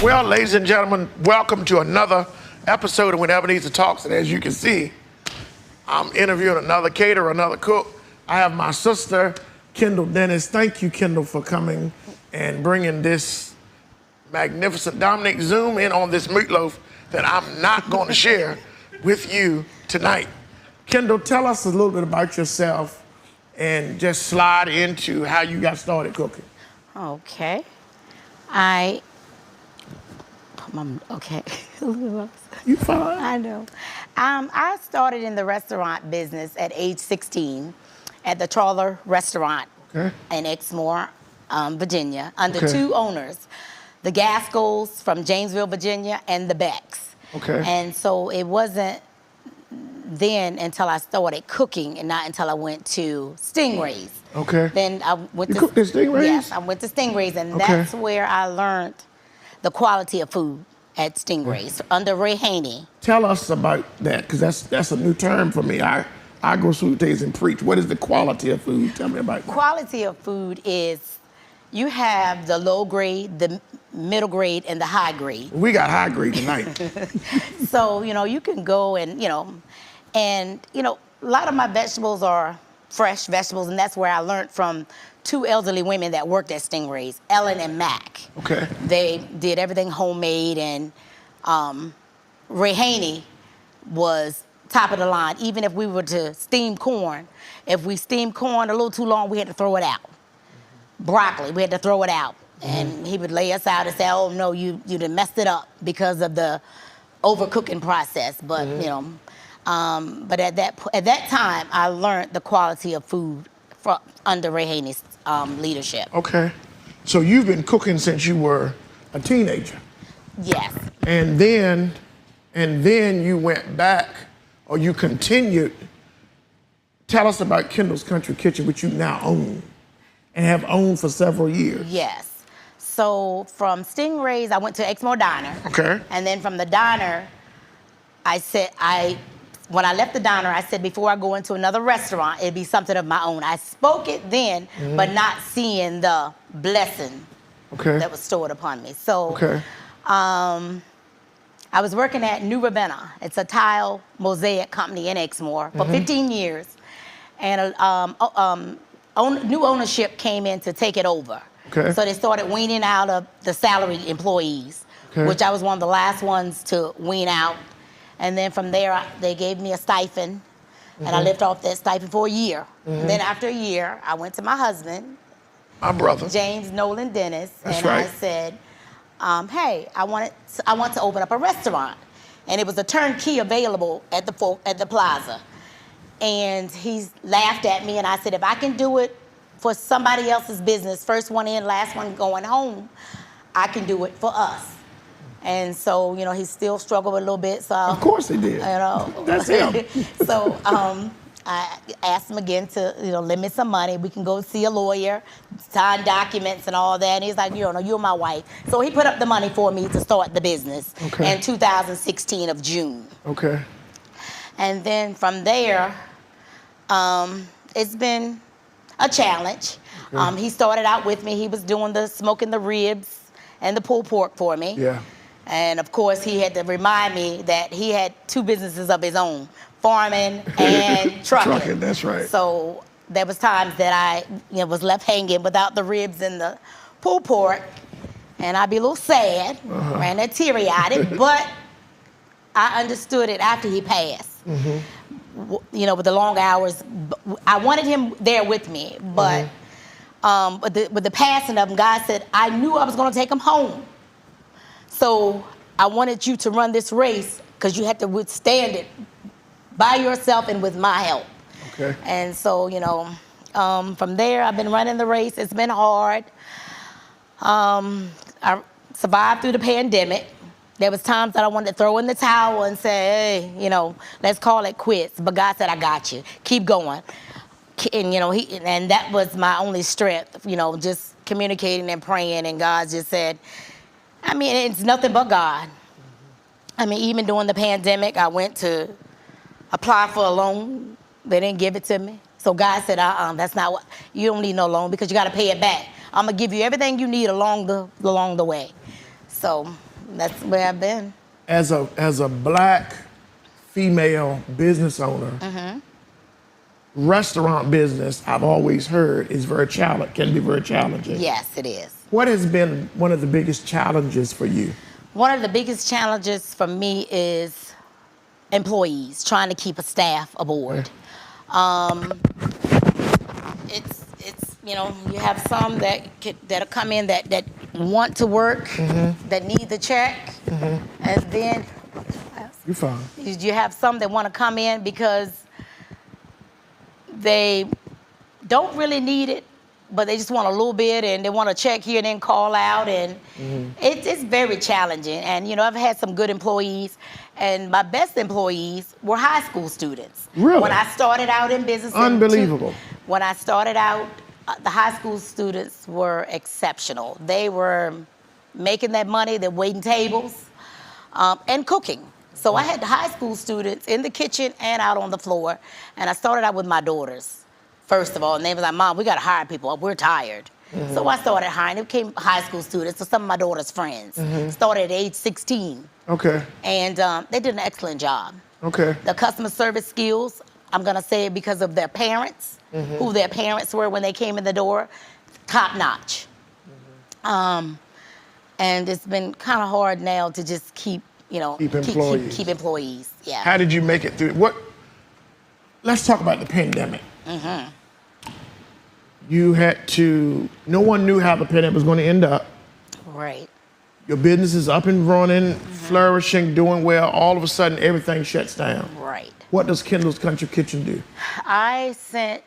Well, ladies and gentlemen, welcome to another episode of When Ebenezer Talks. And as you can see, I'm interviewing another caterer, another cook. I have my sister, Kendall Dennis. Thank you, Kendall, for coming and bringing this magnificent. Dominic, zoom in on this meatloaf that I'm not going to share with you tonight. Kendall, tell us a little bit about yourself and just slide into how you got started cooking. Okay. Okay. You fine. I know. I started in the restaurant business at age 16 at the Trawler Restaurant in Exmoor, Virginia, under two owners, the Gaskells from Janesville, Virginia, and the Becks. Okay. And so it wasn't then until I started cooking and not until I went to Stingrays. Okay. Then I went to cooked at Stingrays? Yes, I went to Stingrays, and that's where I learned the quality of food at Stingrays under Ray Haney. Tell us about that, because that's a new term for me. I go food days and preach. What is the quality of food? Tell me about that. Quality of food is you have the low grade, the middle grade, and the high grade. We got high grade tonight. So, you can go and, a lot of my vegetables are fresh vegetables, and that's where I learned from two elderly women that worked at Stingrays, Ellen and Mac. Okay. They did everything homemade, and Ray Haney was top of the line. Even if we were to steam corn, if we steamed corn a little too long, we had to throw it out. Broccoli, we had to throw it out. And he would lay us out and say, oh, no, you done messed it up because of the overcooking process. But, but at that time, I learned the quality of food under Ray Haney's leadership. Okay. So you've been cooking since you were a teenager. Yes. And then you went back, or you continued. Tell us about Kendall's Country Kitchen, which you now own and have owned for several years. Yes. So from Stingrays, I went to Exmoor Diner. Okay. And then from the diner, when I left the diner, I said, before I go into another restaurant, it'd be something of my own. I spoke it then, but not seeing the blessing that was stored upon me. So I was working at New Ravenna. It's a tile mosaic company in Exmoor for 15 years. And new ownership came in to take it over. Okay. So they started weaning out of the salaried employees, which I was one of the last ones to wean out. And then from there, they gave me a stipend, and I lived off that stipend for a year. And then after a year, I went to my husband, my brother, James Nolan Dennis, That's and right. I said, hey, I want to open up a restaurant. And it was a turnkey available at the plaza. And he laughed at me, and I said, if I can do it for somebody else's business, first one in, last one going home, I can do it for us. And so, he still struggled a little bit. So of course he did. That's him. So I asked him again to, lend me some money. We can go see a lawyer, sign documents and all that. And he's like, you're my wife. So he put up the money for me to start the business in 2016 of June. Okay. And then from there, it's been a challenge. He started out with me. He was doing the smoking the ribs and the pulled pork for me. Yeah. And of course, he had to remind me that he had two businesses of his own, farming and trucking. Trucking, that's right. So there was times that I was left hanging without the ribs and the pulled pork, and I'd be a little sad, ran that teary-eyed, but I understood it after he passed. With the long hours, I wanted him there with me, but with the passing of him, God said, I knew I was going to take him home. So I wanted you to run this race because you had to withstand it by yourself and with my help. Okay. And so, from there, I've been running the race. It's been hard. I survived through the pandemic. There was times that I wanted to throw in the towel and say, hey, let's call it quits. But God said, I got you. Keep going. And, and that was my only strength, just communicating and praying. And God just said, it's nothing but God. Even during the pandemic, I went to apply for a loan. They didn't give it to me. So God said, that's not what, you don't need no loan because you got to pay it back. I'm going to give you everything you need along the way. So That's where I've been. As a black female business owner, restaurant business, I've always heard, is can be very challenging. Yes, it is. What has been one of the biggest challenges for you? One of the biggest challenges for me is employees, trying to keep a staff aboard. It's you have some that'll come in that want to work, that need the check, and then You're fine. you have some that want to come in because they don't really need it, but they just want a little bit, and they want to check here and then call out, and it's very challenging. And I've had some good employees, and my best employees were high school students. Really? When I started out in business, Unbelievable. when I started out, the high school students were exceptional. They were making that money, they're waiting tables, and cooking. So I had the high school students in the kitchen and out on the floor, and I started out with my daughters, first of all, and they was like, Mom, we gotta hire people, we're tired. So I started hiring, it became high school students, so some of my daughter's friends. Started at age 16. Okay. And they did an excellent job. Okay. The customer service skills, I'm gonna say it because of their parents, who their parents were when they came in the door, top notch. And it's been kind of hard now to just keep employees. Keep employees, yeah. How did you make it through? Let's talk about the pandemic. No one knew how the pandemic was going to end up. Right. Your business is up and running, flourishing, doing well. All of a sudden, everything shuts down. Right. What does Kendall's Country Kitchen do? I sent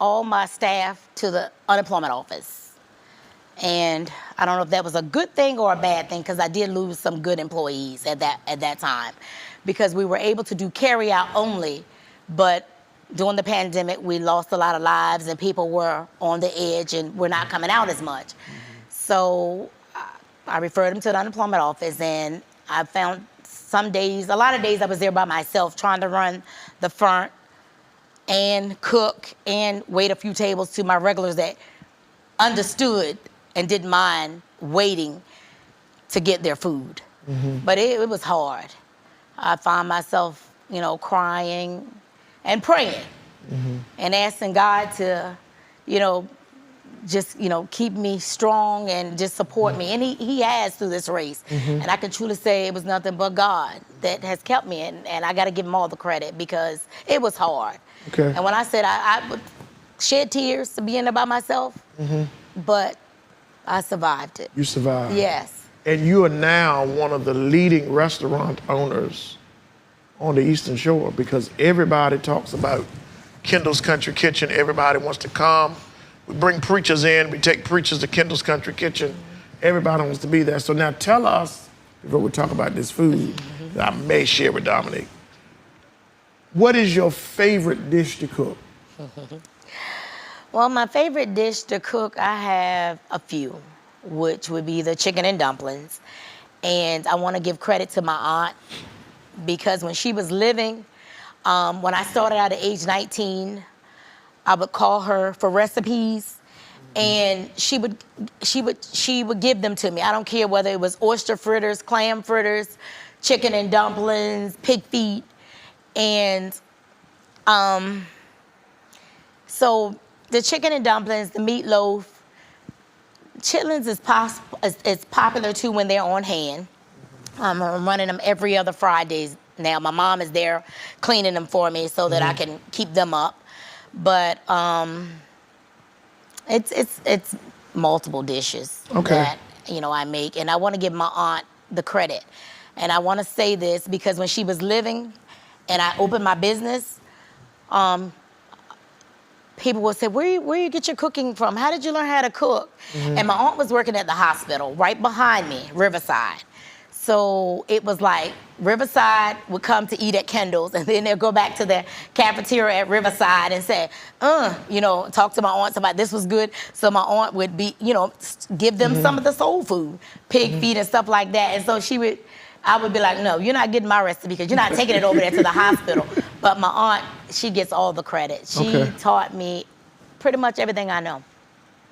all my staff to the unemployment office. And I don't know if that was a good thing or a bad thing, because I did lose some good employees at that time, because we were able to do carry out only, but during the pandemic, we lost a lot of lives and people were on the edge and we're not coming out as much. So I referred them to the unemployment office, and I found a lot of days I was there by myself trying to run the front and cook and wait a few tables to my regulars that understood and didn't mind waiting to get their food. But it was hard. I found myself, crying and praying and asking God to, just, keep me strong and just support me. And he has through this race. And I can truly say it was nothing but God that has kept me. And I got to give him all the credit, because it was hard. Okay. And when I said I would shed tears to be in there by myself, but I survived it. You survived. Yes. And you are now one of the leading restaurant owners on the Eastern Shore, because everybody talks about Kendall's Country Kitchen. Everybody wants to come. We bring preachers in. We take preachers to Kendall's Country Kitchen. Everybody wants to be there. So now tell us, before we talk about this food that I may share with Dominique, what is your favorite dish to cook? Well, my favorite dish to cook, I have a few, which would be the chicken and dumplings. And I want to give credit to my aunt, because when she was living, when I started out at age 19, I would call her for recipes, and she would give them to me. I don't care whether it was oyster fritters, clam fritters, chicken and dumplings, pig feet, and so the chicken and dumplings, the meatloaf, chitlins is popular too when they're on hand. I'm running them every other Fridays now. My mom is there cleaning them for me so that I can keep them up. But it's multiple dishes that I make, and I want to give my aunt the credit. And I want to say this because when she was living, and I opened my business, people would say, where you get your cooking from? How did you learn how to cook? And my aunt was working at the hospital right behind me, Riverside. So it was like Riverside would come to eat at Kendall's, and then they'll go back to the cafeteria at Riverside and say, talk to my aunts about this was good. So my aunt would be, give them some of the soul food, pig feet and stuff like that. And so I would be like, no, you're not getting my recipe because you're not taking it over there to the hospital. But my aunt, she gets all the credit. She taught me pretty much everything I know.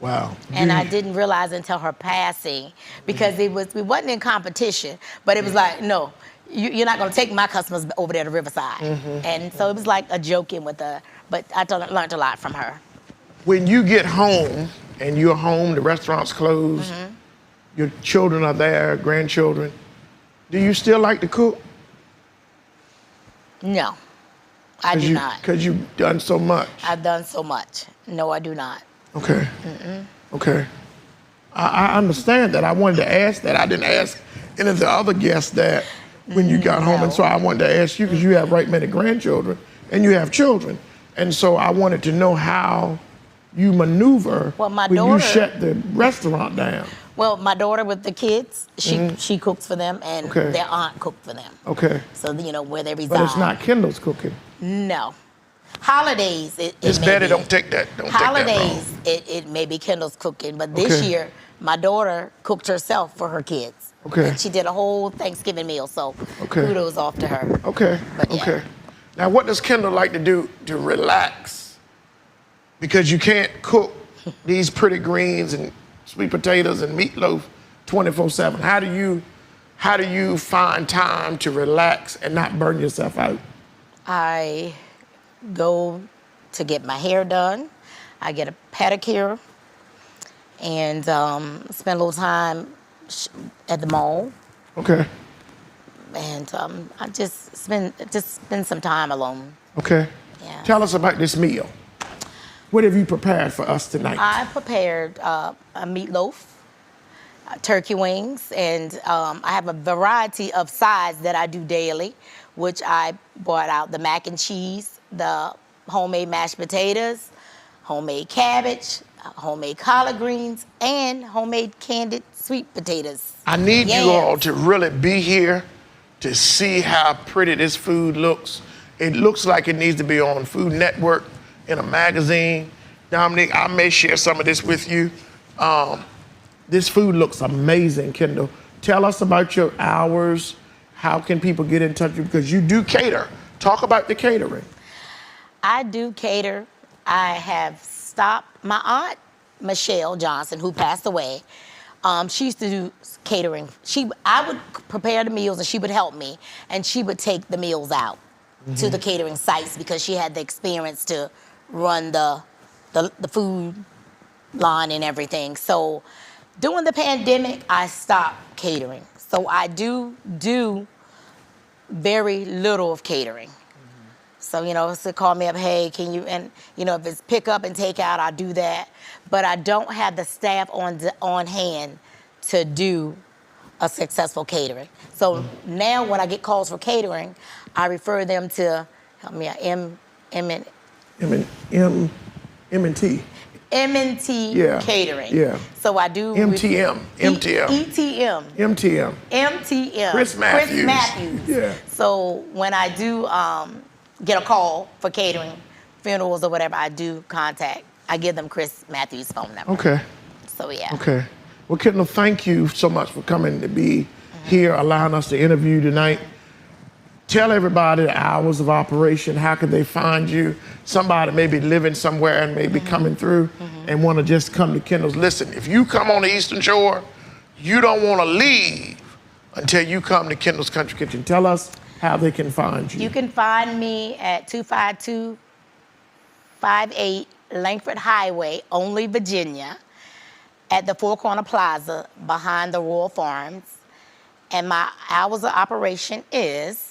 Wow. And I didn't realize until her passing, because we wasn't in competition, but it was like, no, you're not gonna take my customers over there to Riverside. And so it was like a joking with her, but I learned a lot from her. When you get home and you're home, the restaurant's closed, your children are there, grandchildren, do you still like to cook? No, I do not. Because you've done so much. I've done so much. No, I do not. Okay. Okay. I understand that. I wanted to ask that. I didn't ask any of the other guests that when you got home, and so I wanted to ask you because you have right many grandchildren and you have children, and so I wanted to know how you maneuver when you shut the restaurant down. Well, my daughter with the kids, she cooks for them, and their aunt cooked for them. Okay. So, you know, where they reside. But it's not Kendall's cooking. No. Holidays, it's better. Don't take that. Holidays, it may be Kendall's cooking, but this year, my daughter cooked herself for her kids. Okay. And she did a whole Thanksgiving meal, so kudos off to her. Okay. But, okay. Now, what does Kendall like to do to relax? Because you can't cook these pretty greens and sweet potatoes and meatloaf 24/7. How do you find time to relax and not burn yourself out? I go to get my hair done. I get a pedicure and spend a little time at the mall. Okay. And I just spend some time alone. Okay. Yeah. Tell us about this meal. What have you prepared for us tonight? I prepared a meatloaf, turkey wings, and I have a variety of sides that I do daily, which I brought out the mac and cheese, the homemade mashed potatoes, homemade cabbage, homemade collard greens, and homemade candied sweet potatoes. I need you all to really be here to see how pretty this food looks. It looks like it needs to be on Food Network, in a magazine. Dominique, I may share some of this with you. This food looks amazing, Kendall. Tell us about your hours. How can people get in touch with you? Because you do cater. Talk about the catering. I do cater. I have stopped my aunt, Michelle Johnson, who passed away. She used to do catering. I would prepare the meals and she would help me, and she would take the meals out to the catering sites because she had the experience to run the food line and everything. So during the pandemic, I stopped catering. So I do very little of catering. So, you know, so call me up, hey, can you, and, you know, if it's pick up and take out, I do that. But I don't have the staff on hand to do a successful catering. So now when I get calls for catering, I refer them to, help me out, M&T. M&T Catering. Yeah. So I do MTM. Chris Matthews. Yeah. So when I do get a call for catering, funerals or whatever, I give them Chris Matthews' phone number. Okay. So yeah. Okay. Well, Kendall, thank you so much for coming to be here, allowing us to interview tonight. Tell everybody the hours of operation. How can they find you? Somebody may be living somewhere and may be coming through and want to just come to Kendall's. Listen, if you come on the Eastern Shore, you don't want to leave until you come to Kendall's Country Kitchen. Tell us how they can find you. You can find me at 25258 Langford Highway, Only, Virginia, at the Four Corner Plaza behind the Royal Farms. And my hours of operation is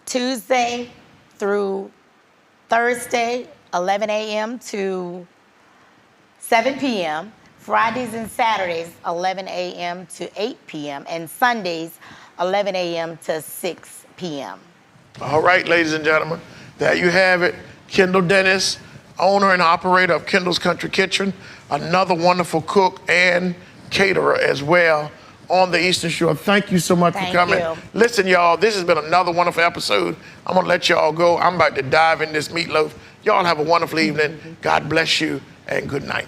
Tuesday through Thursday, 11 a.m. to 7 p.m., Fridays and Saturdays, 11 a.m. to 8 p.m., and Sundays, 11 a.m. to 6 p.m. All right, ladies and gentlemen, there you have it. Kendall Dennis, owner and operator of Kendall's Country Kitchen, another wonderful cook and caterer as well on the Eastern Shore. Thank you so much for coming. You. Listen, y'all, this has been another wonderful episode. I'm gonna let y'all go. I'm about to dive in this meatloaf. Y'all have a wonderful evening. God bless you and good night.